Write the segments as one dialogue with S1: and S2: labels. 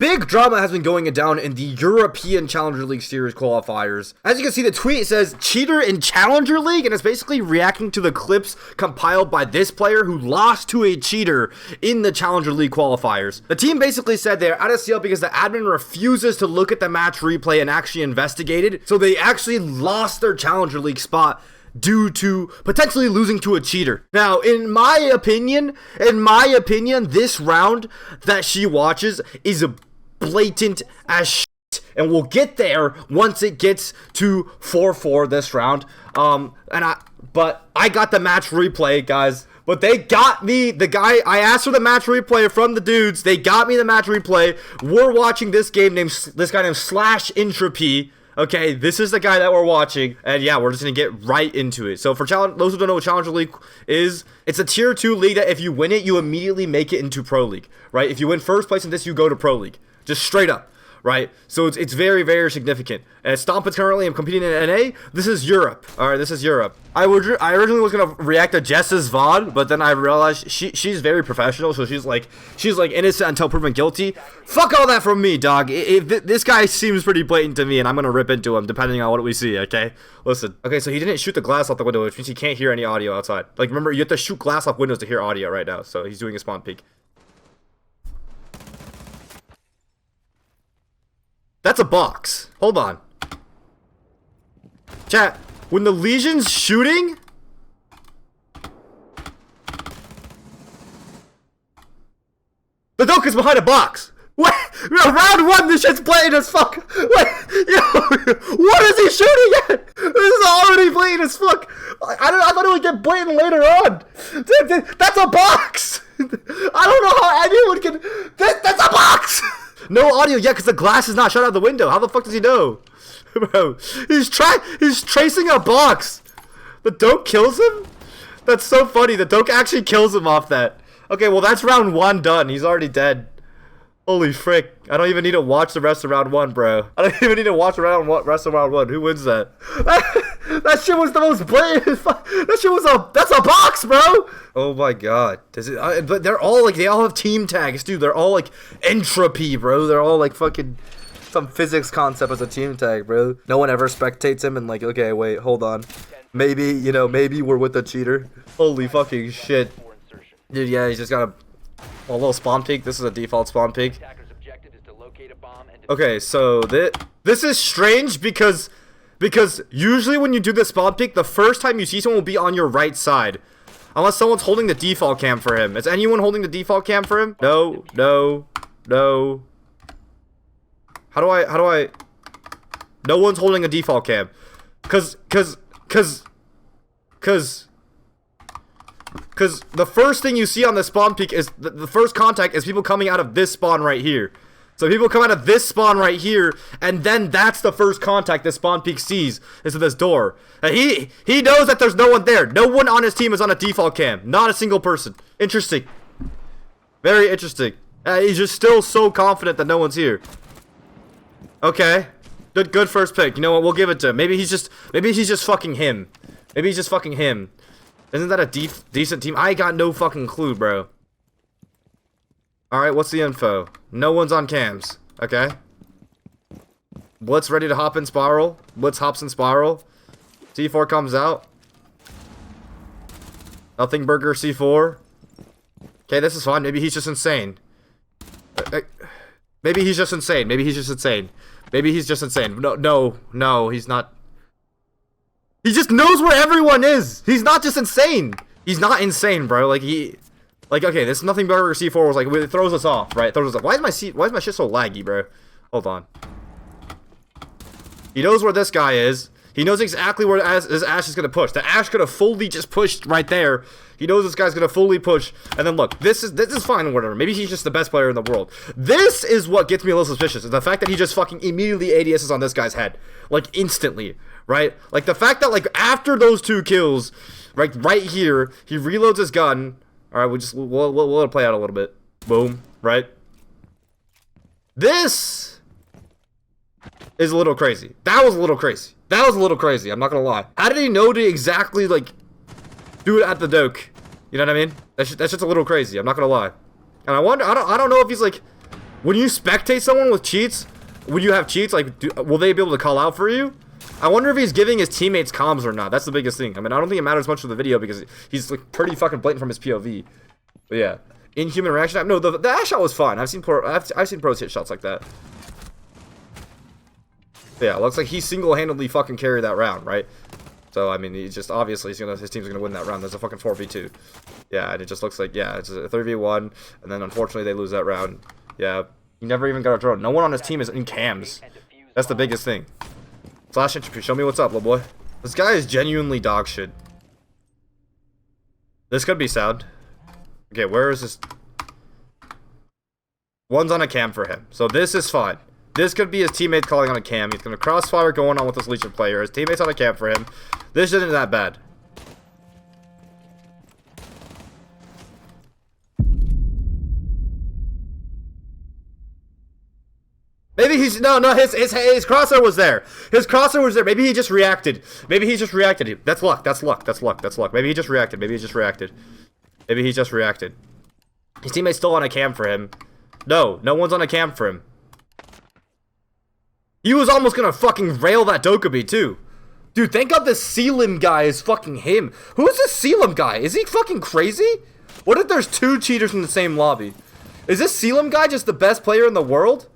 S1: Big drama has been going down in the European Challenger League Series qualifiers. As you can see, the tweet says, cheater in Challenger League, and it's basically reacting to the clips compiled by this player who lost to a cheater in the Challenger League qualifiers. The team basically said they're out of CL because the admin refuses to look at the match replay and actually investigate it, so they actually lost their Challenger League spot due to potentially losing to a cheater. Now, in my opinion, this round that she watches is a blatant as shit, and we'll get there once it gets to 4-4 this round. But I got the match replay, guys. But they got me, I asked for the match replay from the dudes. They got me the match replay. We're watching this game this guy named Slash Entropy. Okay, this is the guy that we're watching, and yeah, we're just gonna get right into it. So for those who don't know what Challenger League is, it's a tier 2 league that if you win it, you immediately make it into Pro League, right? If you win first place in this, you go to Pro League, just straight up, right? So it's very, very significant. And Stompin's currently competing in NA. This is Europe. All right, this is Europe. I originally was gonna react to Jess's VOD, but then I realized she's very professional, so she's like innocent until proven guilty. Fuck all that from me, dog. This guy seems pretty blatant to me, and I'm gonna rip into him depending on what we see. Okay, listen. Okay, so he didn't shoot the glass off the window, which means he can't hear any audio outside. Like, remember, you have to shoot glass off windows to hear audio right now. So he's doing a spawn peek. That's a box. Hold on. Chat, when the Legion's shooting... The Doke is behind a box. What? Round 1, this shit's blatant as fuck. What? Yo, what is he shooting at? This is already blatant as fuck. I thought it would get blatant later on. That's a box. I don't know how anyone can... That's a box. No audio yet because the glass is not shut out the window. How the fuck does he know? Bro, he's tracing a box. The Doke kills him? That's so funny. The Doke actually kills him off that. Okay, well, that's round 1 done. He's already dead. Holy frick. I don't even need to watch the rest of round 1, bro. I don't even need to watch the rest of round 1. Who wins that? That shit was the most blatant. That shit was that's a box, bro. Oh my god. But they're all like, they all have team tags, dude. They're all like entropy, bro. They're all like fucking some physics concept as a team tag, bro. No one ever spectates him and like, okay, wait, hold on. Maybe, maybe we're with the cheater. Holy fucking shit. Dude, yeah, he's just got a little spawn peek. This is a default spawn peek. Okay, so this is strange because usually when you do the spawn peek, the first time you see someone will be on your right side. Unless someone's holding the default cam for him. Is anyone holding the default cam for him? No. How do I... No one's holding a default cam. Cause the first thing you see on the spawn peek is the first contact is people coming out of this spawn right here. So people come out of this spawn right here, and then that's the first contact this spawn peek sees is to this door. And he knows that there's no one there. No one on his team is on a default cam. Not a single person. Interesting. Very interesting. He's just still so confident that no one's here. Okay. Good first pick. You know what? We'll give it to him. Maybe he's just fucking him. Maybe he's just fucking him. Isn't that a decent team? I got no fucking clue, bro. Alright, what's the info? No one's on cams. Okay. Blitz ready to hop in spiral. Blitz hops in spiral. C4 comes out. Nothing burger C4. Okay, this is fine. Maybe he's just insane. Maybe he's just insane. Maybe he's just insane. Maybe he's just insane. No, he's not. He just knows where everyone is. He's not just insane. He's not insane, bro. Okay, this Nothing Burger C4 was like, it throws us off, right? It throws us off. Why is my shit so laggy, bro? Hold on. He knows where this guy is. He knows exactly where his Ash is gonna push. The Ash could have fully just pushed right there. He knows this guy's gonna fully push. And then look, this is fine or whatever. Maybe he's just the best player in the world. This is what gets me a little suspicious. Is the fact that he just fucking immediately ADSs on this guy's head. Like, instantly. Right? Like, the fact that, like, after those 2 kills, right here, he reloads his gun. Alright, we'll let it play out a little bit. Boom. Right? This is a little crazy. That was a little crazy. That was a little crazy, I'm not gonna lie. How did he know to exactly, like, do it at the Doke? You know what I mean? That's just a little crazy, I'm not gonna lie. And I wonder, I don't know if he's, like, When you spectate someone with cheats, when you have cheats, like, will they be able to call out for you? I wonder if he's giving his teammates comms or not. That's the biggest thing. I mean, I don't think it matters much for the video because he's like pretty fucking blatant from his POV. But yeah, inhuman reaction. No, the dash shot was fine. I've seen pros hit shots like that. But yeah, it looks like he single-handedly fucking carried that round, right? So I mean, he's just obviously his team's gonna win that round. There's a fucking 4v2. Yeah, and it just looks like it's a 3v1, and then unfortunately they lose that round. Yeah, he never even got a drone. No one on his team is in cams. That's the biggest thing. Flash entropy, show me what's up, little boy. This guy is genuinely dog shit. This could be sound. Okay, where is this? One's on a cam for him, so this is fine. This could be his teammate calling on a cam. He's gonna crossfire going on with this Legion player. His teammate's on a cam for him. This isn't that bad. Maybe he's no his crosshair was there. His crosshair was there. Maybe he just reacted. Maybe he just reacted. That's luck. That's luck. That's luck. That's luck. Maybe he just reacted. Maybe he just reacted. Maybe he just reacted. His teammate's still on a cam for him. No one's on a cam for him. He was almost gonna fucking rail that Dokkaebi too. Dude, thank God this Selim guy is fucking him. Who is this Selim guy? Is he fucking crazy? What if there's two cheaters in the same lobby? Is this Selim guy just the best player in the world?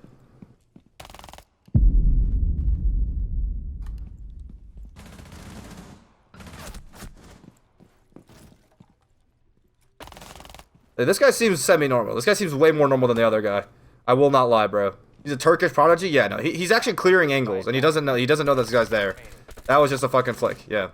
S1: This guy seems semi-normal. This guy seems way more normal than the other guy. I will not lie, bro. He's a Turkish prodigy? Yeah, no. He's actually clearing angles, and he doesn't know this guy's there. That was just a fucking flick, yeah.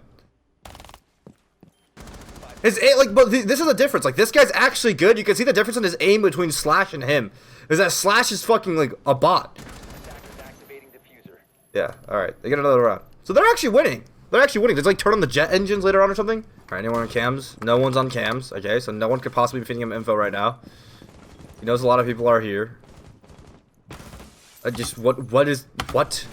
S1: His aim, like, but this is the difference. Like, this guy's actually good. You can see the difference in his aim between Slash and him. Is that Slash is fucking, like, a bot. Yeah, alright. They get another round. So they're actually winning. They're actually winning. Did they, like, turn on the jet engines later on or something? Alright, anyone on cams? No one's on cams. Okay, so no one could possibly be feeding him info right now. He knows a lot of people are here. What?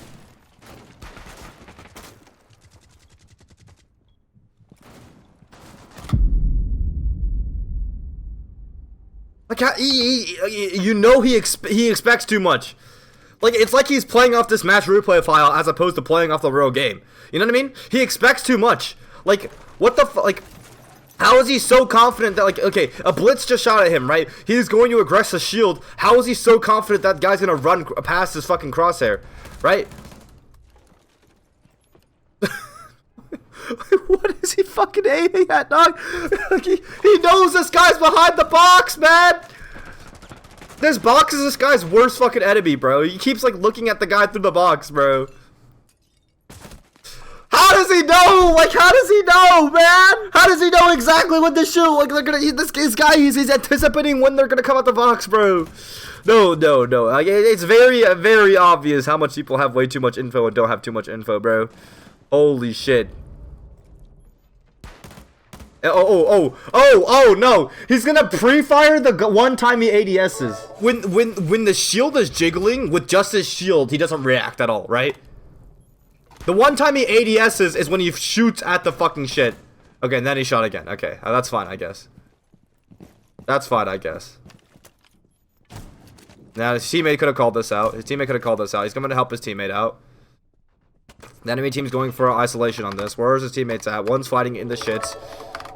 S1: Like, you know he expects too much. Like, it's like he's playing off this match replay file as opposed to playing off the real game. You know what I mean? He expects too much. Like, what the like, how is he so confident that, like, okay, a blitz just shot at him, right? He's going to aggress the shield. How is he so confident that guy's gonna run past his fucking crosshair, right? What is he fucking aiming at, dog? Like, he knows this guy's behind the box, man! This box is this guy's worst fucking enemy, bro. He keeps, like, looking at the guy through the box, bro. How does he know? Like, how does he know, man? How does he know exactly when to shoot? Like, they're gonna eat this guy. He's anticipating when they're gonna come out the box, bro. No. Like, it's very obvious how much people have way too much info and don't have too much info, bro. Holy shit. Oh no! He's gonna pre-fire the one time he ADS's. When the shield is jiggling with just his shield, he doesn't react at all, right? The one time he ADS's is when he shoots at the fucking shit. Okay, and then he shot again. Okay, that's fine, I guess. That's fine, I guess. Now, his teammate could have called this out. He's going to help his teammate out. The enemy team's going for isolation on this. Where is his teammates at? One's fighting in the shits,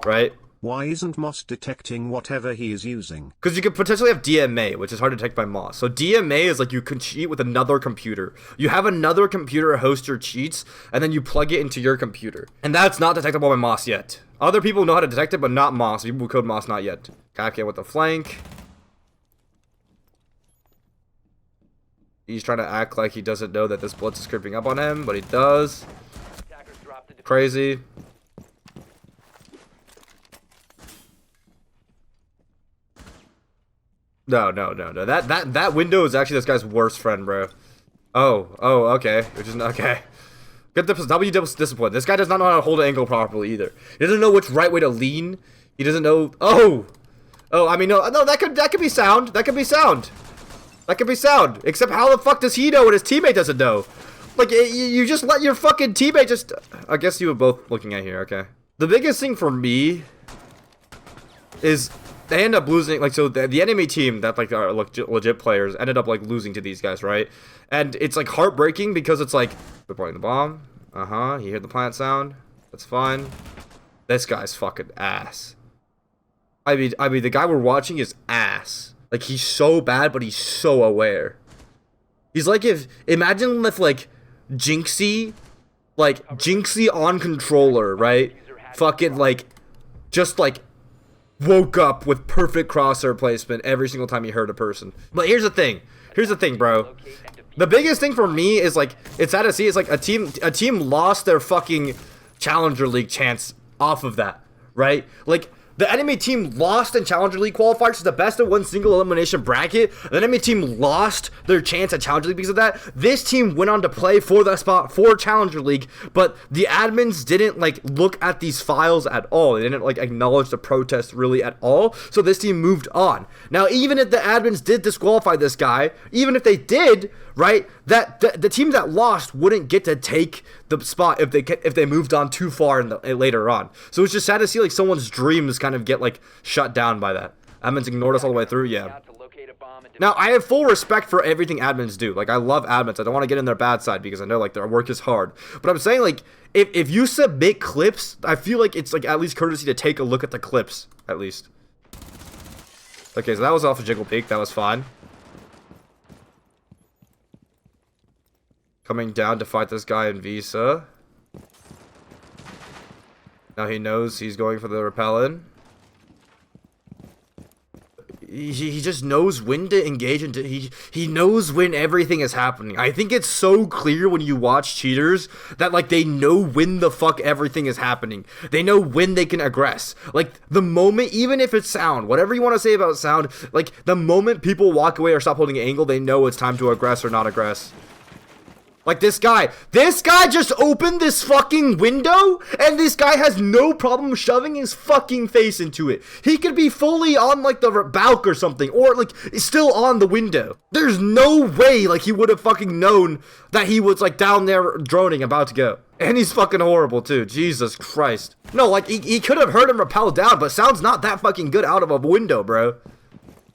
S1: right?
S2: Why isn't Moss detecting whatever he is using?
S1: Because you could potentially have DMA, which is hard to detect by Moss. So DMA is like you can cheat with another computer. You have another computer host your cheats, and then you plug it into your computer. And that's not detectable by Moss yet. Other people know how to detect it, but not Moss. People who code Moss, not yet. Kake with the flank. He's trying to act like he doesn't know that this blitz is creeping up on him, but he does. Crazy. No. That window is actually this guy's worst friend, bro. Oh, okay. Which is okay. Get the W discipline. This guy does not know how to hold an angle properly either. He doesn't know which right way to lean. He doesn't know. Oh, I mean, no. That could be sound. That could be sound. Except how the fuck does he know what his teammate doesn't know? Like, you just let your fucking teammate just. I guess you were both looking at here. Okay. The biggest thing for me is they end up losing, like, so the enemy team that, like, are legit players ended up, like, losing to these guys, right? And it's, like, heartbreaking because it's, like, they're playing the bomb. You hear the plant sound. That's fine. This guy's fucking ass. I mean, the guy we're watching is ass. Like, he's so bad, but he's so aware. He's like imagine if, like, Jinxie on controller, right? Fucking, like, just, like, woke up with perfect crosshair placement every single time he hurt a person. But here's the thing, bro. The biggest thing for me is, like, it's sad to see, it's like a team lost their fucking Challenger League chance off of that, right? Like, the enemy team lost in Challenger League qualifiers. It's the best of one single elimination bracket. The enemy team lost their chance at Challenger League because of that. This team went on to play for that spot for Challenger League, but the admins didn't, like, look at these files at all. They didn't, like, acknowledge the protest really at all. So this team moved on. Now, even if the admins did disqualify this guy, even if they did, right, that the team that lost wouldn't get to take the spot if they moved on too far later on. So it's just sad to see, like, someone's dreams kind of get, like, shut down by that. Admins ignored us all the way through. Yeah. Now, I have full respect for everything admins do. Like, I love admins. I don't want to get in their bad side because I know, like, their work is hard. But I'm saying, like, if you submit clips, I feel like it's, like, at least courtesy to take a look at the clips, at least. Okay, so that was off of Jiggle Peak. That was fine. Coming down to fight this guy in Visa. Now he knows he's going for the repellent. He just knows when to engage into. He knows when everything is happening. I think it's so clear when you watch cheaters that, like, they know when the fuck everything is happening. They know when they can aggress. Like, the moment, even if it's sound, whatever you want to say about sound, like, the moment people walk away or stop holding an angle, they know it's time to aggress or not aggress. Like, this guy just opened this fucking window, and this guy has no problem shoving his fucking face into it. He could be fully on, like, the balk or something, or, like, still on the window. There's no way, like, he would have fucking known that he was, like, down there droning, about to go. And he's fucking horrible, too. Jesus Christ. No, like, he could have heard him rappel down, but sound's not that fucking good out of a window, bro.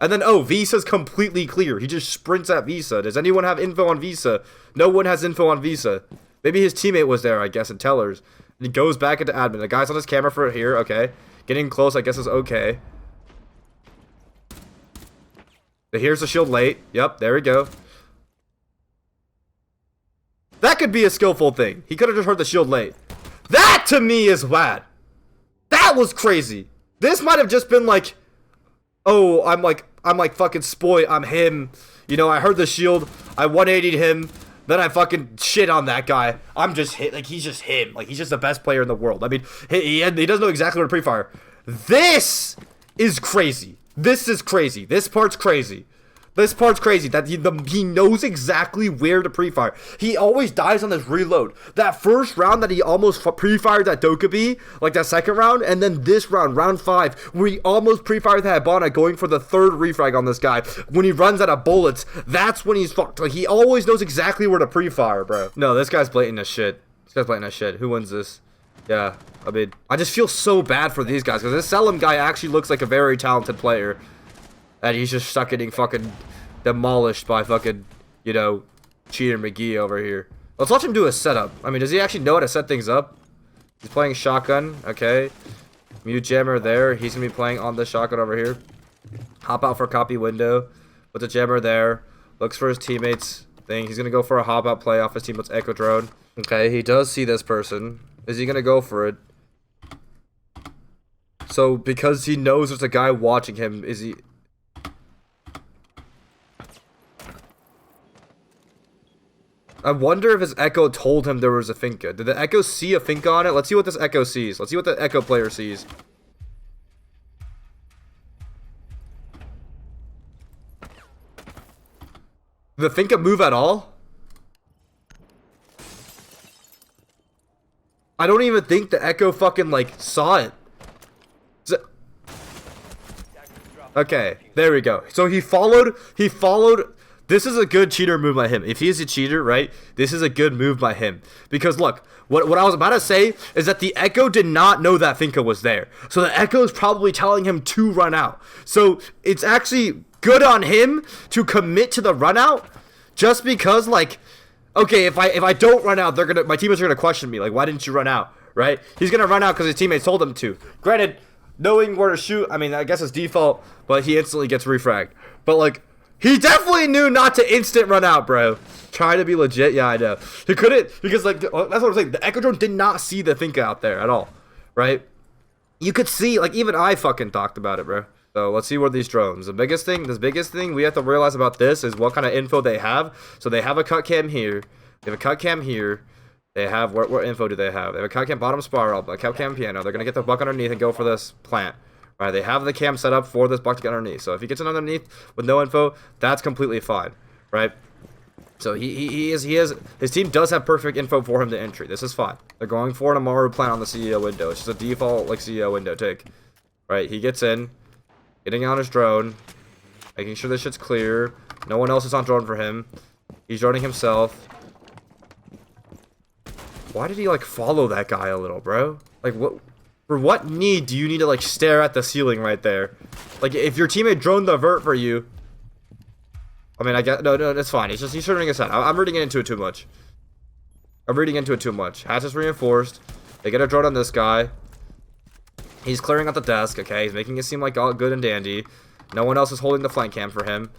S1: And then, oh, Visa's completely clear. He just sprints at Visa. Does anyone have info on Visa? No one has info on Visa. Maybe his teammate was there, I guess, and tellers. And he goes back into admin. The guy's on his camera for here, okay. Getting close, I guess, is okay. Here's the shield late. Yep, there we go. That could be a skillful thing. He could have just heard the shield late. That, to me, is bad. That was crazy. This might have just been like, oh, I'm like fucking spoy, I'm him. You know, I heard the shield, I 180'd him, then I fucking shit on that guy. I'm just hit, like, he's just him. Like, he's just the best player in the world. I mean, he doesn't know exactly where to pre-fire. This is crazy. This is crazy. This part's crazy. This part's crazy, that he knows exactly where to pre-fire. He always dies on this reload. That first round that he almost pre-fired that Dokkaebi, like that second round, and then this round, round 5, where he almost pre-fired that Hibana going for the third refrag on this guy. When he runs out of bullets, that's when he's fucked. Like, he always knows exactly where to pre-fire, bro. No, this guy's blatant as shit. This guy's blatant as shit. Who wins this? Yeah, I mean, I just feel so bad for these guys, because this Selim guy actually looks like a very talented player. And he's just stuck getting fucking demolished by fucking, you know, Cheater McGee over here. Let's watch him do a setup. I mean, does he actually know how to set things up? He's playing shotgun, okay. Mute jammer there. He's gonna be playing on the shotgun over here. Hop out for copy window. Put the jammer there. Looks for his teammates thing. He's gonna go for a hop out play off his teammate's echo drone. Okay, he does see this person. Is he gonna go for it? So, because he knows there's a guy watching him, is he... I wonder if his Echo told him there was a Finka. Did the Echo see a Finka on it? Let's see what this Echo sees. Let's see what the Echo player sees. Did the Finka move at all? I don't even think the Echo fucking, like, saw it. Okay, there we go. So he followed This is a good cheater move by him. If he is a cheater, right, this is a good move by him. Because look, what I was about to say is that the Echo did not know that Finka was there. So the Echo is probably telling him to run out. So it's actually good on him to commit to the run out, just because, like, okay, if I don't run out, my teammates are gonna question me, like, why didn't you run out, right? He's gonna run out because his teammates told him to. Granted, knowing where to shoot, I mean, I guess it's default, but he instantly gets refragged. But like, he definitely knew not to instant run out, bro. Try to be legit, yeah, I know. He couldn't, because like, that's what I'm saying. The Echo Drone did not see the Finka out there at all, right? You could see, like, even I fucking talked about it, bro. So let's see where these drones. The biggest thing we have to realize about this is what kind of info they have. So they have a cut cam here. They have a cut cam here. They have, what info do they have? They have a cut cam bottom spiral, a cut cam piano. They're going to get the buck underneath and go for this plant. All right, they have the cam set up for this buck to get underneath. So if he gets it underneath with no info, that's completely fine, right? So his team does have perfect info for him to entry. This is fine. They're going for an Amaru plant on the CEO window. It's just a default, like, CEO window take. Right, he gets in, getting on his drone, making sure this shit's clear. No one else is on drone for him. He's droning himself. Why did he, like, follow that guy a little, bro? Like, what? For what need do you need to, like, stare at the ceiling right there? Like, if your teammate droned the vert for you, I mean, I guess, no, it's fine. He's turning his head. I'm reading into it too much. Hatch is reinforced. They get a drone on this guy. He's clearing out the desk, okay? He's making it seem like all good and dandy. No one else is holding the flank cam for him.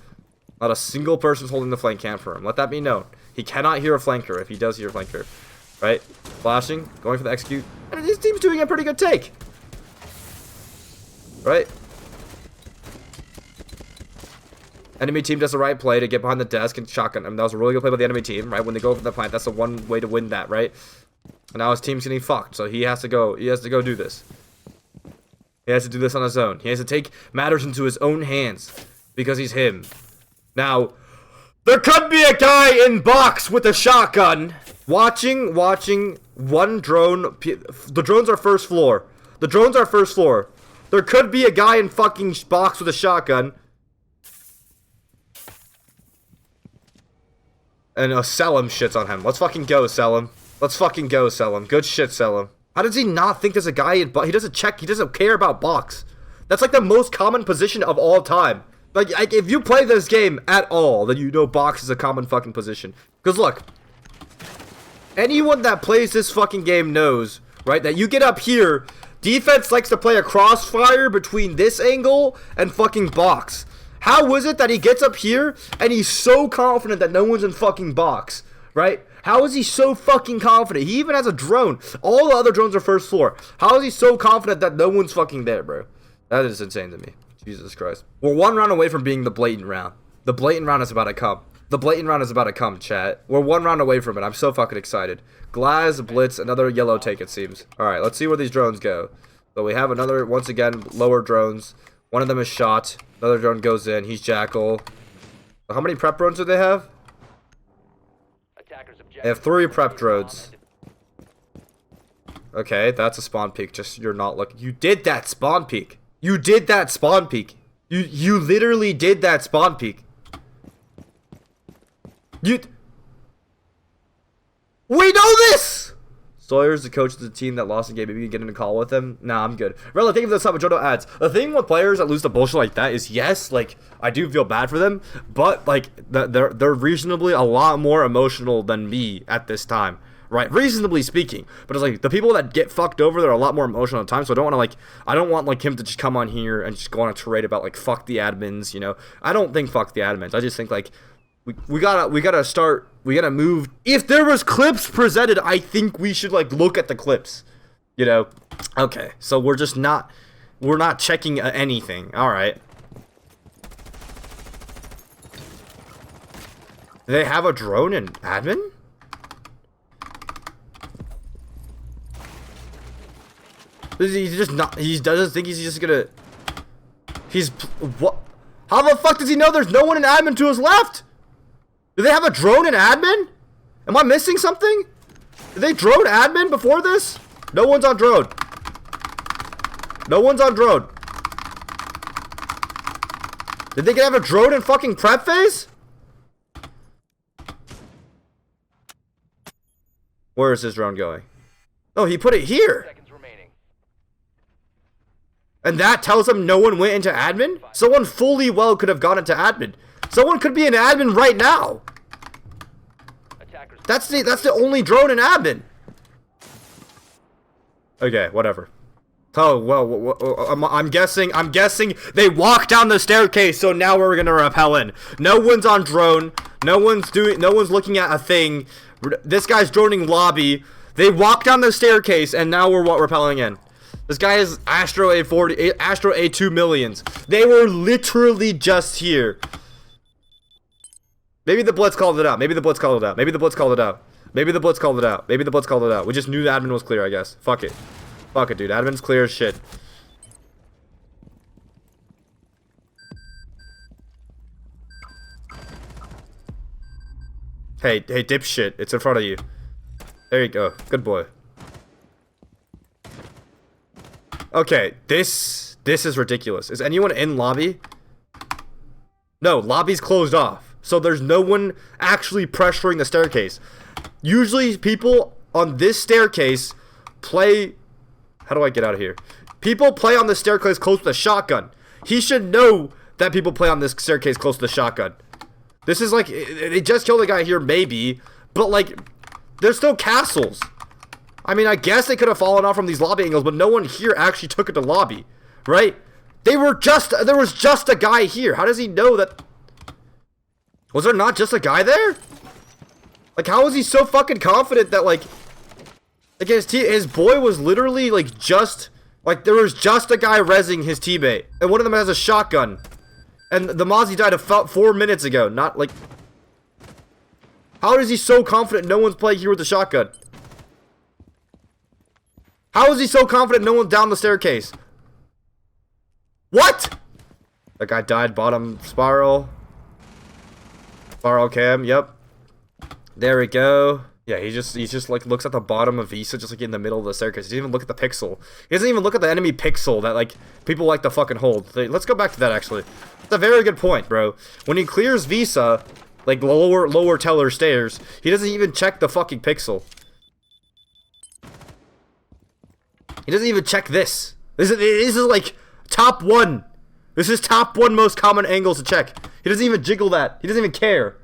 S1: Not a single person's holding the flank cam for him. Let that be known. He cannot hear a flanker if he does hear a flanker. Right? Flashing, going for the execute. And his team's doing a pretty good take. Right? Enemy team does the right play to get behind the desk and shotgun him. That was a really good play by the enemy team, right? When they go for the plant, that's the one way to win that, right? And now his team's getting fucked, so he has to go do this. He has to do this on his own. He has to take matters into his own hands because he's him. Now, there could be a guy in box with a shotgun watching one drone. The drones are first floor. There could be a guy in fucking box with a shotgun. And Selim shits on him. Let's fucking go, Selim. Good shit, Selim. How does he not think there's a guy in box? He doesn't care about box. That's like the most common position of all time. Like, if you play this game at all, then you know box is a common fucking position. Because look, anyone that plays this fucking game knows, right, that you get up here, defense likes to play a crossfire between this angle and fucking box. How is it that he gets up here and he's so confident that no one's in fucking box, right? How is he so fucking confident? He even has a drone. All the other drones are first floor. How is he so confident that no one's fucking there, bro? That is insane to me. Jesus Christ. We're one round away from being the blatant round. The blatant round is about to come. Chat. We're one round away from it. I'm so fucking excited. Glass, Blitz, another yellow take, it seems. Alright, let's see where these drones go. So we have another, once again, lower drones. One of them is shot. Another drone goes in. He's Jackal. How many prep drones do they have? They have 3 prep drones. Okay, that's a spawn peek. Just, you're not looking. You did that spawn peek. You literally did that spawn peek. We know this! Sawyer's the coach of the team that lost the game. Maybe you can get in a call with him. Nah, I'm good. Rella, thank you for the sub with Jodo ads. The thing with players that lose to bullshit like that is, yes, like, I do feel bad for them, but, like, they're reasonably a lot more emotional than me at this time. Right? Reasonably speaking. But it's like, the people that get fucked over, they're a lot more emotional at times, so I don't want, like, him to just come on here and just go on a tirade about, like, fuck the admins, you know? I don't think fuck the admins. I just think, like, we gotta move. If there was clips presented, I think we should, like, look at the clips, you know? Okay, so we're not checking anything. Alright. Do they have a drone in admin? He doesn't think he's just gonna, what? How the fuck does he know there's no one in admin to his left? Do they have a drone in admin? Am I missing something? Did they drone admin before this? No one's on drone. Did they have a drone in fucking prep phase? Where is his drone going? Oh, he put it here. And that tells him no one went into admin? Someone fully well could have gone into admin. Someone could be in admin right now. That's the only drone in admin. Okay, whatever. Oh, well, I'm guessing they walk down the staircase, so now we're gonna rappel in. No one's on drone. No one's looking at a thing. This guy's droning lobby. They walk down the staircase, and now we're rappelling in. This guy is Astro A40, Astro A2 millions. They were literally just here. Maybe the Blitz called it out. Maybe the Blitz called it out. Maybe the Blitz called it out. Maybe the Blitz called it out. Maybe the Blitz called it out. We just knew the admin was clear, I guess. Fuck it. Fuck it, dude. Admin's clear as shit. Hey, dipshit. It's in front of you. There you go. Good boy. Okay, this is ridiculous. Is anyone in lobby? No, lobby's closed off. So there's no one actually pressuring the staircase. Usually people on this staircase play... How do I get out of here? People play on the staircase close to the shotgun. He should know that people play on this staircase close to the shotgun. This is like... They just killed a guy here, maybe. But like... There's still castles. I mean, I guess they could have fallen off from these lobby angles, but no one here actually took it to lobby. Right? There was just a guy here. How does he know that... Was there not just a guy there? Like, how was he so fucking confident that, like his boy was literally, like, just... Like, there was just a guy rezzing his teammate. And one of them has a shotgun. And the Mozzie died about 4 minutes ago. Not, like... How is he so confident no one's playing here with the shotgun? How is he so confident no one's down the staircase? What? That guy died bottom spiral. Spiral cam, yep. There we go. Yeah, he just like looks at the bottom of Visa, just like in the middle of the staircase. He doesn't even look at the pixel. He doesn't even look at the enemy pixel that like people like to fucking hold. Let's go back to that actually. That's a very good point, bro. When he clears Visa, like lower teller stairs, he doesn't even check the fucking pixel. He doesn't even check this. This is like top one. This is top one most common angles to check. He doesn't even jiggle that. He doesn't even care.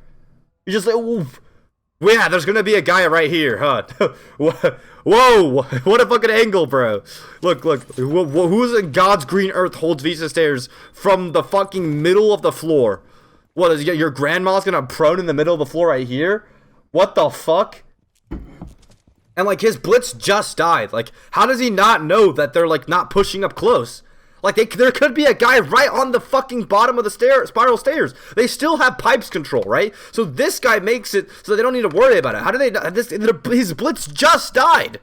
S1: He's just like, oof. Well, yeah, there's gonna be a guy right here, huh? Whoa, what a fucking angle, bro. Look. Who's in God's green earth holds Visa stairs from the fucking middle of the floor? What, is your grandma's gonna prone in the middle of the floor right here? What the fuck? And, like, his blitz just died. Like, how does he not know that they're, like, not pushing up close? Like, there could be a guy right on the fucking bottom of the spiral stairs. They still have pipes control, right? So this guy makes it so they don't need to worry about it. How do they... His blitz just died.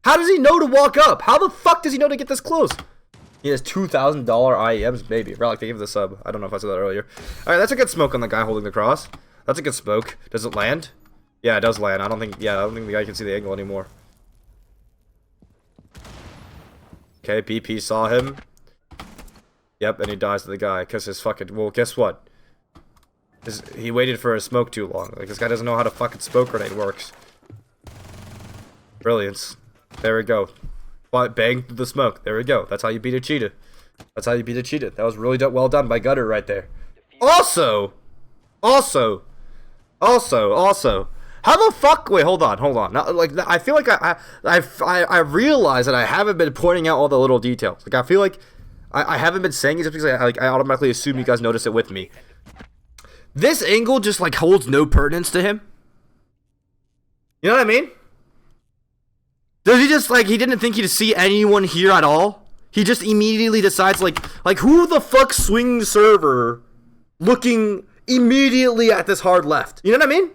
S1: How does he know to walk up? How the fuck does he know to get this close? He has $2,000 IEMs, maybe. Right, like, they gave the sub. I don't know if I said that earlier. Alright, that's a good smoke on the guy holding the cross. That's a good smoke. Does it land? Yeah, it does land. I don't think the guy can see the angle anymore. Okay, BP saw him. Yep, and he dies to the guy because his fucking... Well, guess what? He waited for a smoke too long. Like, this guy doesn't know how to fucking smoke grenade works. Brilliance. There we go. Bang through the smoke. There we go. That's how you beat a cheetah. That's how you beat a cheetah. That was really well done by Gutter right there. Also... How the fuck? Wait, hold on. Now, like, I feel like I realize that I haven't been pointing out all the little details. Like, I feel like I haven't been saying it just because I automatically assume you guys notice it with me. This angle just like holds no pertinence to him. You know what I mean? Does he just like he didn't think he'd see anyone here at all? He just immediately decides like who the fuck swings server looking immediately at this hard left? You know what I mean?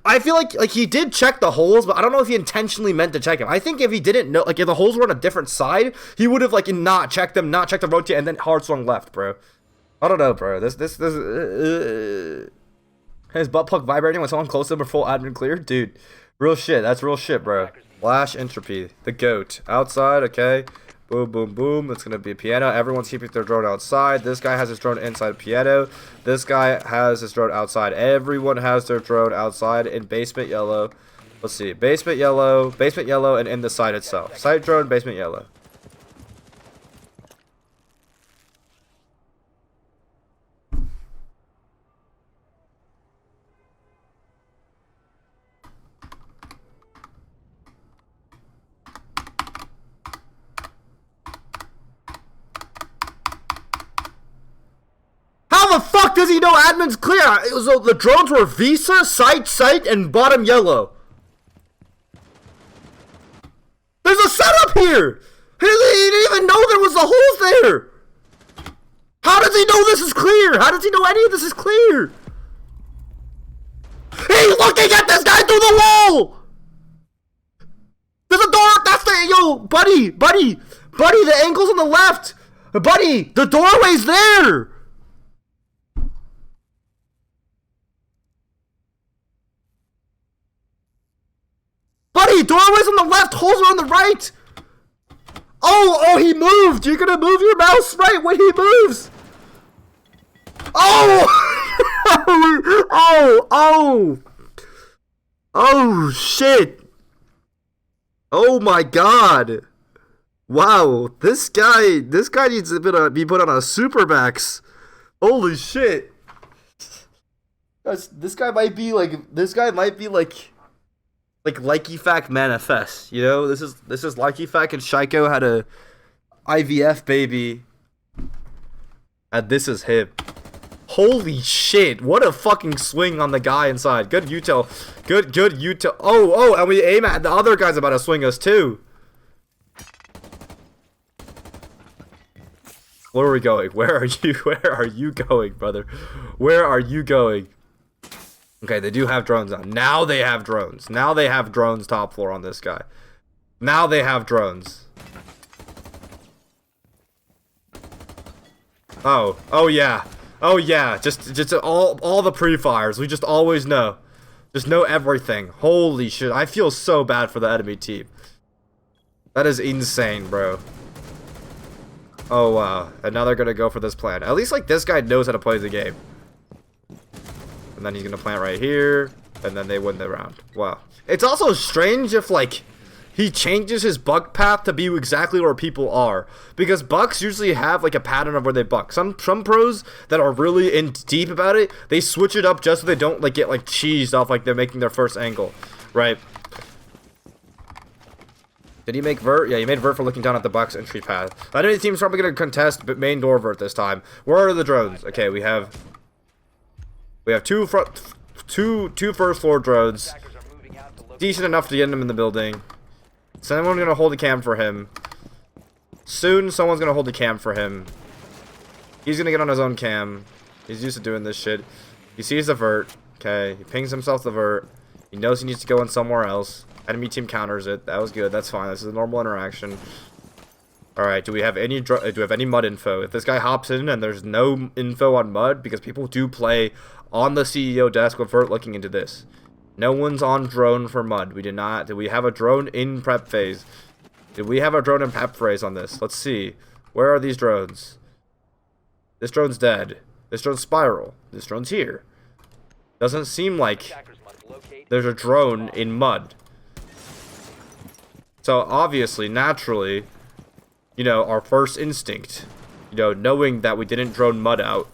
S1: I feel like he did check the holes, but I don't know if he intentionally meant to check them. I think if he didn't know, like if the holes were on a different side, he would have like not checked them, not checked the rotate, and then hard swung left, bro. I don't know, bro. This his butt plug vibrating when someone close to him or full admin clear, dude. Real shit. That's real shit, bro. Flash entropy, the goat outside. Okay. Boom, boom, boom. That's going to be a piano. Everyone's keeping their drone outside. This guy has his drone inside piano. This guy has his drone outside. Everyone has their drone outside in basement yellow. Let's see. Basement yellow, and in the site itself. Site drone, basement yellow. How the fuck does he know admin's clear? It was, the drones were Visa, site, and bottom yellow. There's a setup here! He didn't even know there was the holes there! How does he know this is clear? How does he know any of this is clear? He's looking at this guy through the wall! There's a door! That's the... Yo, buddy! The angle's on the left! Buddy! The doorway's there! Buddy, doorway's on the left, holes are on the right! Oh, he moved! You're gonna move your mouse right when he moves! Oh, shit! Oh my god! Wow, this guy needs to be put on a supermax. Holy shit! This guy might be like Likey Fact manifest, you know? This is Likey Fact and Shiko had a IVF baby. And this is him. Holy shit, what a fucking swing on the guy inside. Good util. Good util. Oh, and we aim at the other guy's about to swing us too. Where are we going? Where are you going, brother? Where are you going? Okay, they do have drones now. Now they have drones. Now they have drones top floor on this guy. Now they have drones. Oh yeah. Oh yeah. Just all the pre-fires. We just always know. Just know everything. Holy shit. I feel so bad for the enemy team. That is insane, bro. Oh wow. And now they're gonna go for this plan. At least like this guy knows how to play the game. And then he's gonna plant right here, and then they win the round. Wow. It's also strange if like he changes his buck path to be exactly where people are, because bucks usually have like a pattern of where they buck. Some pros that are really in deep about it, they switch it up just so they don't like get like cheesed off like they're making their first angle, right? Did he make vert? Yeah, he made vert for looking down at the bucks entry path. I know the team's probably gonna contest but main door vert this time. Where are the drones? Okay, we have two first floor drones. Decent enough to get him in the building. Someone's gonna hold a cam for him. Soon someone's gonna hold a cam for him. He's gonna get on his own cam. He's used to doing this shit. He sees the vert. Okay, he pings himself the vert. He knows he needs to go in somewhere else. Enemy team counters it. That was good. That's fine. This is a normal interaction. Alright, do we have any mud info? If this guy hops in and there's no info on mud, because people do play on the CEO desk with vert looking into this. No one's on drone for mud. We did not. Did we have a drone in prep phase? Did we have a drone in prep phase on this? Let's see. Where are these drones? This drone's dead. This drone's spiral. This drone's here. Doesn't seem like there's a drone in mud. So obviously, naturally, you know, our first instinct, you know, knowing that we didn't drone mud out,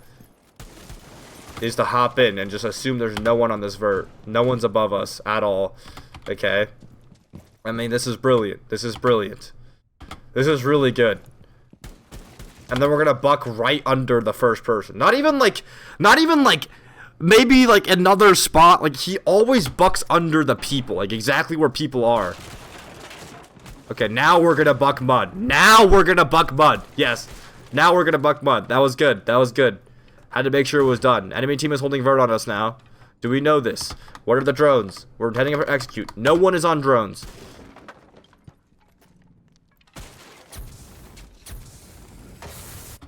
S1: is to hop in and just assume there's no one on this vert. No one's above us at all. Okay? I mean, this is brilliant. This is brilliant. This is really good. And then we're gonna buck right under the first person. Not even like, maybe like another spot. Like, he always bucks under the people. Like, exactly where people are. Okay, now we're gonna buck mud. Now we're gonna buck mud. Yes. Now we're gonna buck mud. That was good. That was good. Had to make sure it was done. Enemy team is holding vert on us now. Do we know this? What are the drones? We're heading over to execute. No one is on drones.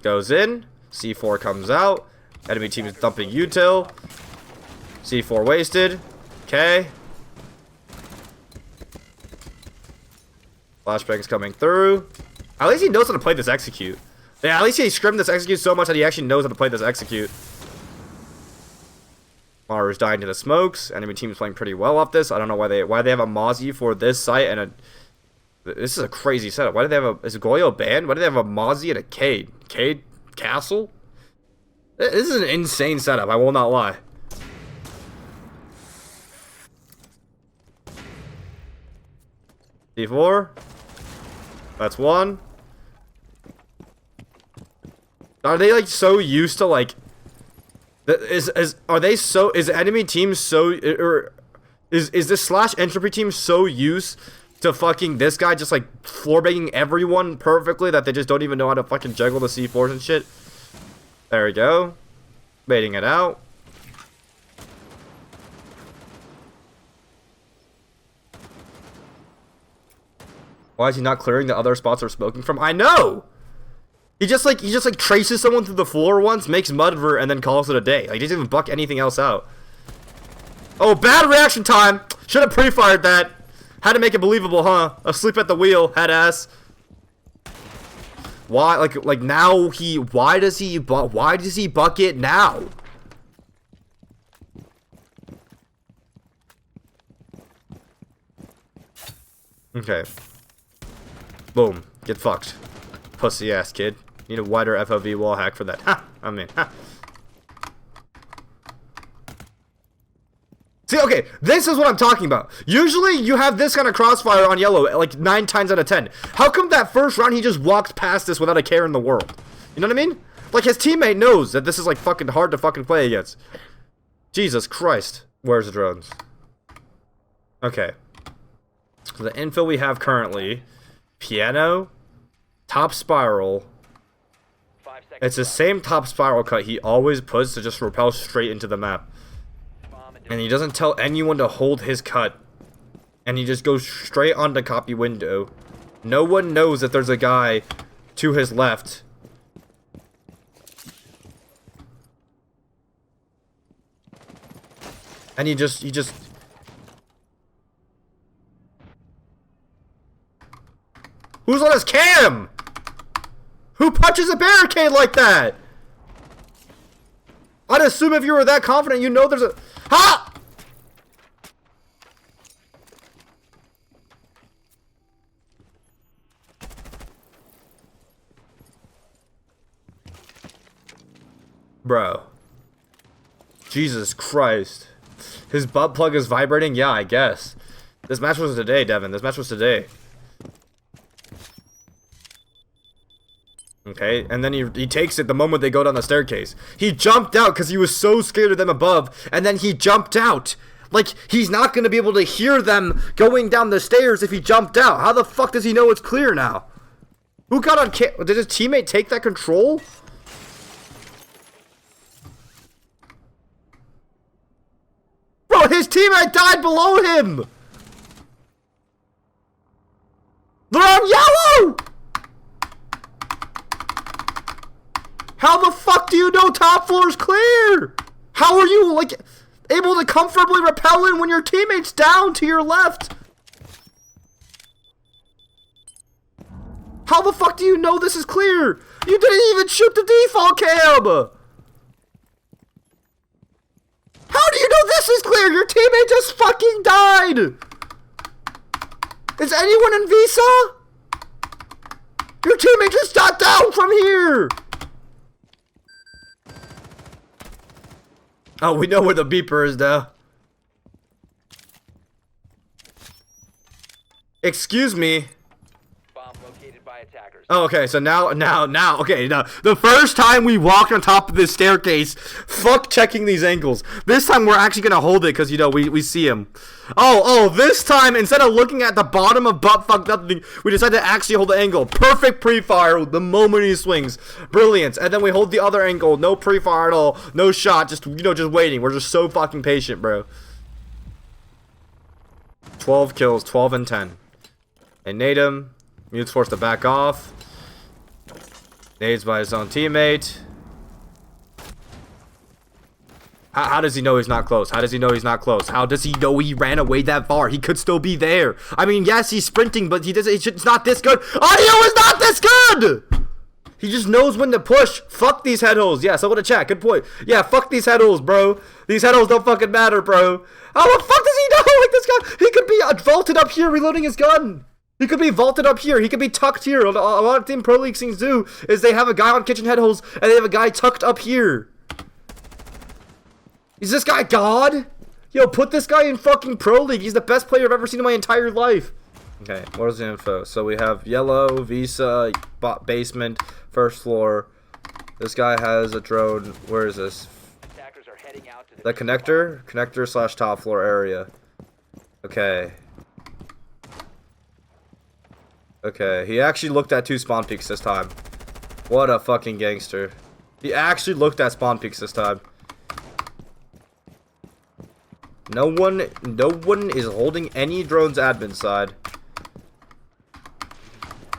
S1: Goes in. C4 comes out. Enemy team is dumping util. C4 wasted. Okay. Flashbang's coming through. At least he knows how to play this execute. Yeah, at least he scrimmed this execute so much that he actually knows how to play this execute. Maru's dying to the smokes. Enemy team's playing pretty well off this. I don't know why they have a Mozzie for this site and a... This is a crazy setup. Why do they have a... Is Goyo banned? Why do they have a Mozzie and a Cade? Cade Castle? This is an insane setup, I will not lie. D4. That's one. Are they like so used to like... Is the enemy team so... Or is this slash entropy team so used to fucking this guy just like floor banging everyone perfectly that they just don't even know how to fucking juggle the C4s and shit? There we go. Baiting it out. Why is he not clearing the other spots they're smoking from? I know! He just like traces someone through the floor once, makes mud of her, and then calls it a day. Like, he doesn't even buck anything else out. Oh, bad reaction time! Should have pre-fired that. Had to make it believable, huh? Asleep at the wheel, head ass. Why, like now why does he buck it now? Okay. Boom. Get fucked. Pussy ass kid. Need a wider FOV wall hack for that. Ha! I mean, ha. See, okay, this is what I'm talking about. Usually, you have this kind of crossfire on yellow, like 9 times out of 10. How come that first round he just walked past this without a care in the world? You know what I mean? Like, his teammate knows that this is, like, fucking hard to fucking play against. Jesus Christ. Where's the drones? Okay. So the info we have currently, piano, top spiral. It's the same top spiral cut he always puts to just repel straight into the map. And he doesn't tell anyone to hold his cut. And he just goes straight onto copy window. No one knows that there's a guy to his left. And he just... Who's on his cam? Who punches a barricade like that? I'd assume if you were that confident, you know there's a... Ha! Bro. Jesus Christ. His butt plug is vibrating? Yeah, I guess. This match was today, Devin. This match was today. Okay, and then he takes it the moment they go down the staircase. He jumped out because he was so scared of them above, and then he jumped out. Like, he's not going to be able to hear them going down the stairs if he jumped out. How the fuck does he know it's clear now? Who got on Did his teammate take that control? Bro, his teammate died below him! They're on yellow! How the fuck do you know top floor is clear? How are you, like, able to comfortably repel in when your teammate's down to your left? How the fuck do you know this is clear? You didn't even shoot the default cam! How do you know this is clear? Your teammate just fucking died! Is anyone in Visa? Your teammate just got down from here! Oh, we know where the beeper is now. Excuse me.
S3: Bomb located by attackers.
S1: Oh, okay, so now, okay, now, the first time we walked on top of this staircase, fuck checking these angles. This time we're actually gonna hold it, because, you know, we see him. Oh, this time, instead of looking at the bottom of butt fuck nothing, we decided to actually hold the angle. Perfect pre-fire the moment he swings. Brilliant. And then we hold the other angle, no pre-fire at all, no shot, just, you know, just waiting. We're just so fucking patient, bro. 12 kills, 12 and 10. They nade him. Mute's forced to back off. Nades by his own teammate. How does he know he's not close? How does he know he's not close? How does he know he ran away that far? He could still be there. I mean, yes, he's sprinting, but it's not this good. Audio is not this good! He just knows when to push. Fuck these head holes. Yeah, someone to chat. Good point. Yeah, fuck these head holes, bro. These head holes don't fucking matter, bro. How the fuck does he know? Like, this guy, he could be vaulted up here reloading his gun. He could be vaulted up here. He could be tucked here. A lot of Team Pro League things do is they have a guy on kitchen head holes and they have a guy tucked up here. Is this guy God? Yo, put this guy in fucking Pro League. He's the best player I've ever seen in my entire life. Okay, what is the info? So we have yellow, Visa, basement, first floor. This guy has a drone. Where is this?
S3: Attackers are heading out to
S1: The connector? Connector / top floor area. Okay. Okay, he actually looked at 2 spawn peaks this time. What a fucking gangster. He actually looked at spawn peaks this time. No one is holding any drones admin side.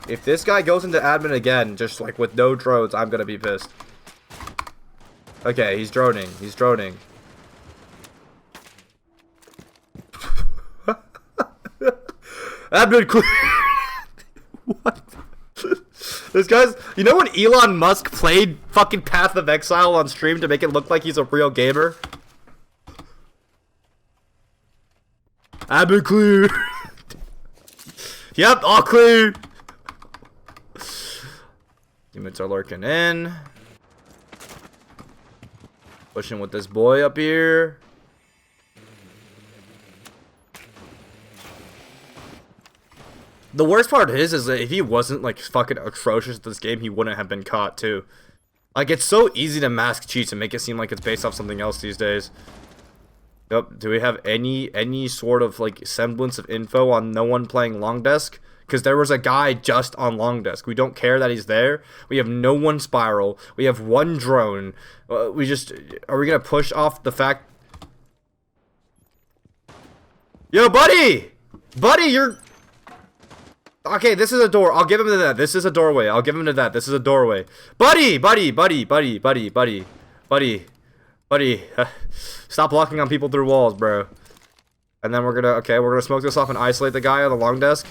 S1: If this guy goes into admin again, just like with no drones, I'm gonna be pissed. Okay, he's droning. He's droning. Admin clear. What? This guy's... You know when Elon Musk played fucking Path of Exile on stream to make it look like he's a real gamer? Admin clear. Yep, all clear. Teammates are lurking in. Pushing with this boy up here. The worst part is that if he wasn't like fucking atrocious at this game, he wouldn't have been caught too. Like, it's so easy to mask cheats and make it seem like it's based off something else these days. Yep. Do we have any sort of like semblance of info on no one playing long desk? Because there was a guy just on long desk. We don't care that he's there. We have no one spiral. We have one drone. Are we gonna push off the fact? Yo, buddy, you're okay. This is a door. I'll give him to that. This is a doorway. I'll give him to that. This is a doorway. Buddy. Stop locking on people through walls, bro. And then we're gonna smoke this off and isolate the guy on the long desk.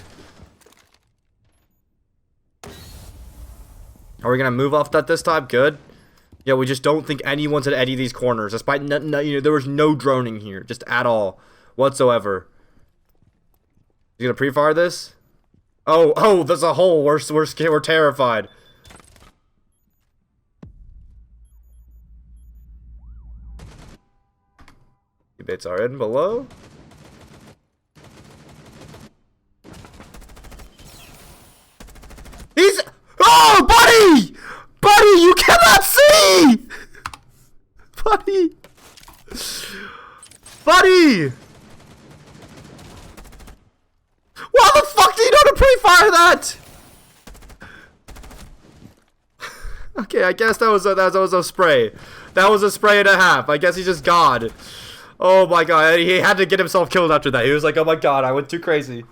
S1: Are we gonna move off that this time? Good. Yeah, we just don't think anyone's at any of these corners, despite there was no droning here, just at all, whatsoever. You gonna pre-fire this? Oh, there's a hole. We're terrified. Teammates are in below. He's... Oh, buddy! Buddy, you cannot see! Buddy! Buddy! Why the fuck do you know to pre-fire that? Okay, I guess that was a spray. That was a spray and a half. I guess he's just God. Oh my god, he had to get himself killed after that. He was like, oh my god, I went too crazy.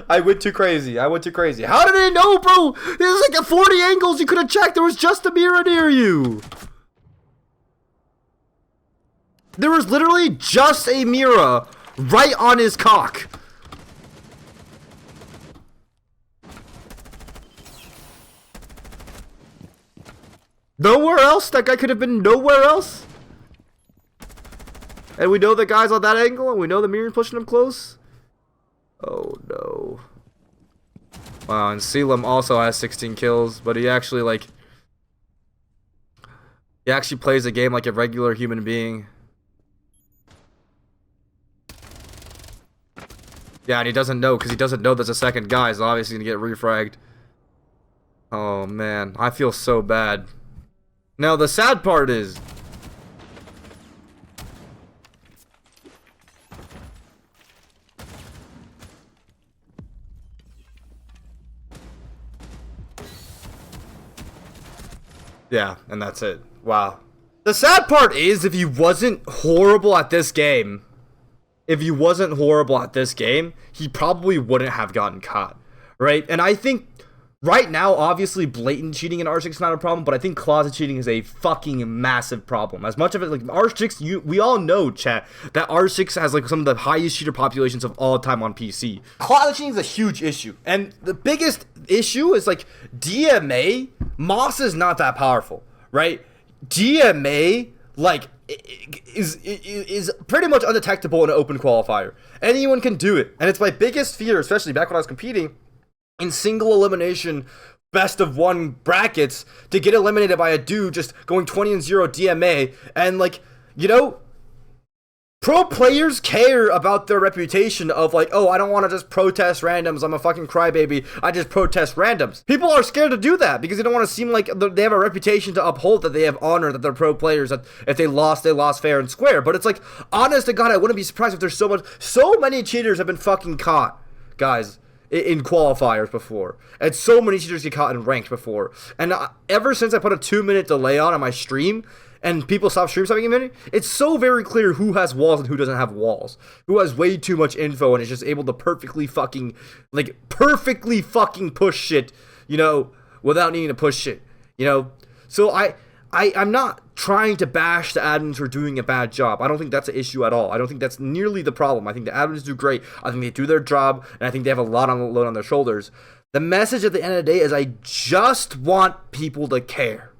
S1: I went too crazy. How did he know, bro? There's like 40 angles you could have checked. There was just a mirror near you. There was literally just a mirror right on his cock. Nowhere else? That guy could have been nowhere else? And we know the guy's on that angle, and we know the mirror's pushing him close. Oh no. Wow, and Selim also has 16 kills, but he actually plays the game like a regular human being. Yeah, and he doesn't know, because he doesn't know there's a second guy, so obviously he's gonna get refragged. Oh man, I feel so bad. Now the sad part is, yeah, and that's it. Wow. The sad part is, if he wasn't horrible at this game, he probably wouldn't have gotten caught, right? And I think right now, obviously, blatant cheating in R6 is not a problem, but I think closet cheating is a fucking massive problem. As much of it, like R6, we all know, chat, that R6 has like some of the highest cheater populations of all time on PC. Closet cheating is a huge issue, and the biggest issue is like DMA, Moss is not that powerful, right? DMA like is pretty much undetectable in an open qualifier. Anyone can do it, and it's my biggest fear, especially back when I was competing in single elimination best of one brackets, to get eliminated by a dude just going 20-0 DMA. And like, you know, pro players care about their reputation of like, oh, I don't want to just protest randoms, I'm a fucking crybaby, I just protest randoms. People are scared to do that because they don't want to seem like they have a reputation to uphold, that they have honor, that they're pro players, that if they lost fair and square. But it's like, honest to God, I wouldn't be surprised if there's so many cheaters have been fucking caught, guys, in qualifiers before, and so many cheaters get caught in ranked before. And ever since I put a 2-minute delay on my stream and people stop stopping me, it's so very clear who has walls and who doesn't have walls, who has way too much info and is just able to perfectly fucking push shit, you know, without needing to push shit, you know. So I'm not trying to bash the admins for doing a bad job. I don't think that's an issue at all. I don't think that's nearly the problem. I think the admins do great. I think they do their job, and I think they have a lot on the load on their shoulders. The message at the end of the day is I just want people to care.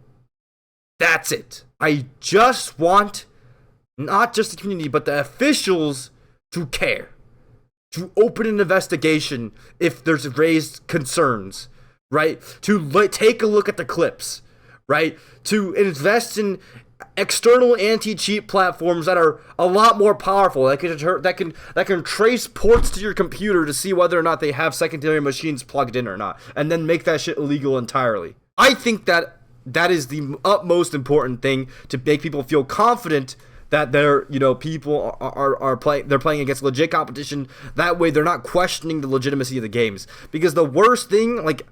S1: That's it. I just want not just the community, but the officials to care. To open an investigation if there's raised concerns, right? To take a look at the clips, right? To invest in external anti-cheat platforms that are a lot more powerful, that can trace ports to your computer to see whether or not they have secondary machines plugged in or not, and then make that shit illegal entirely. I think that is the utmost important thing, to make people feel confident that they're, you know, people are playing, they're playing against legit competition. That way they're not questioning the legitimacy of the games. Because the worst thing, like,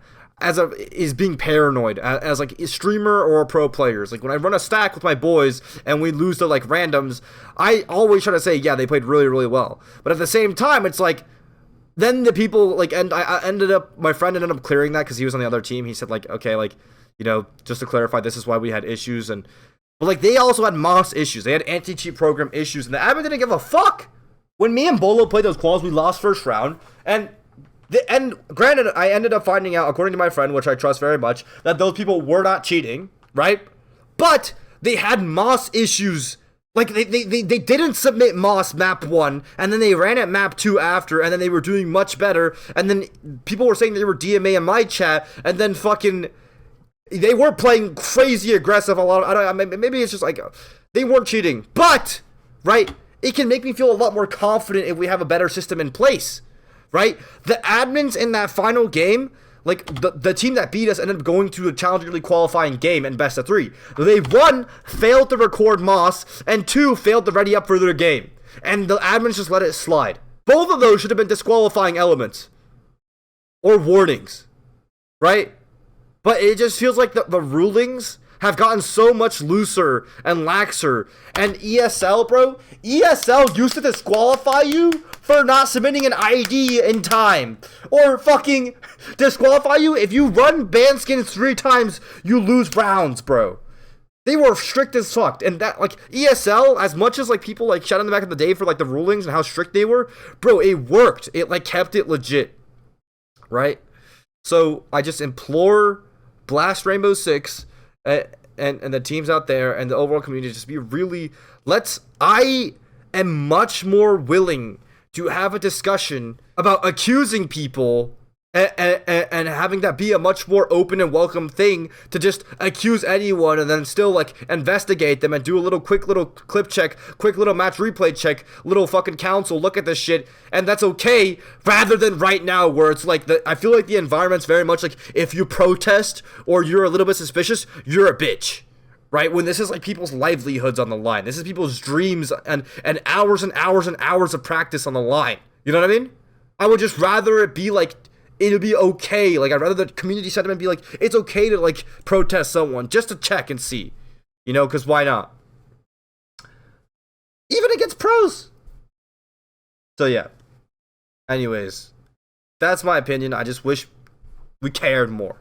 S1: is being paranoid as like a streamer or pro players. Like when I run a stack with my boys and we lose to like randoms, I always try to say, yeah, they played really, really well. But at the same time, it's like, then the people like, and my friend ended up clearing that because he was on the other team. He said like, okay, like, you know, just to clarify, this is why we had issues. But like, they also had Moss issues. They had anti-cheat program issues, and the admin didn't give a fuck. When me and Bolo played those quals, we lost first round, and granted, I ended up finding out, according to my friend, which I trust very much, that those people were not cheating, right? But they had Moss issues. Like, they didn't submit Moss map 1, and then they ran at map 2 after, and then they were doing much better, and then people were saying they were DMA in my chat, and then fucking, they were playing crazy aggressive a lot. Maybe it's just like, they weren't cheating. But, right, it can make me feel a lot more confident if we have a better system in place. Right? The admins in that final game, like the team that beat us ended up going to a Challenger League qualifying game in best of 3. They, 1, failed to record Moss, and 2, failed to ready up for their game. And the admins just let it slide. Both of those should have been disqualifying elements. Or warnings. Right? But it just feels like the rulings have gotten so much looser and laxer. And ESL, bro, ESL used to disqualify you for not submitting an ID in time. Or fucking disqualify you if you run ban skins 3 times, you lose rounds, bro. They were strict as fuck. And that, like, ESL, as much as like people like shout on the back of the day for like the rulings and how strict they were, bro, it worked. It like kept it legit. Right? So I just implore Blast Rainbow Six and the teams out there and the overall community just be really, I am much more willing to have a discussion about accusing people and having that be a much more open and welcome thing, to just accuse anyone and then still like investigate them and do a little quick little clip check, quick little match replay check, little fucking counsel, look at this shit, and that's okay, rather than right now where it's like, I feel like the environment's very much like, if you protest or you're a little bit suspicious, you're a bitch. Right? When this is like people's livelihoods on the line. This is people's dreams and hours and hours and hours of practice on the line. You know what I mean? I would just rather it be like, it'll be okay. Like, I'd rather the community sentiment be like, it's okay to like protest someone just to check and see. You know, because why not? Even against pros. So yeah. Anyways, that's my opinion. I just wish we cared more.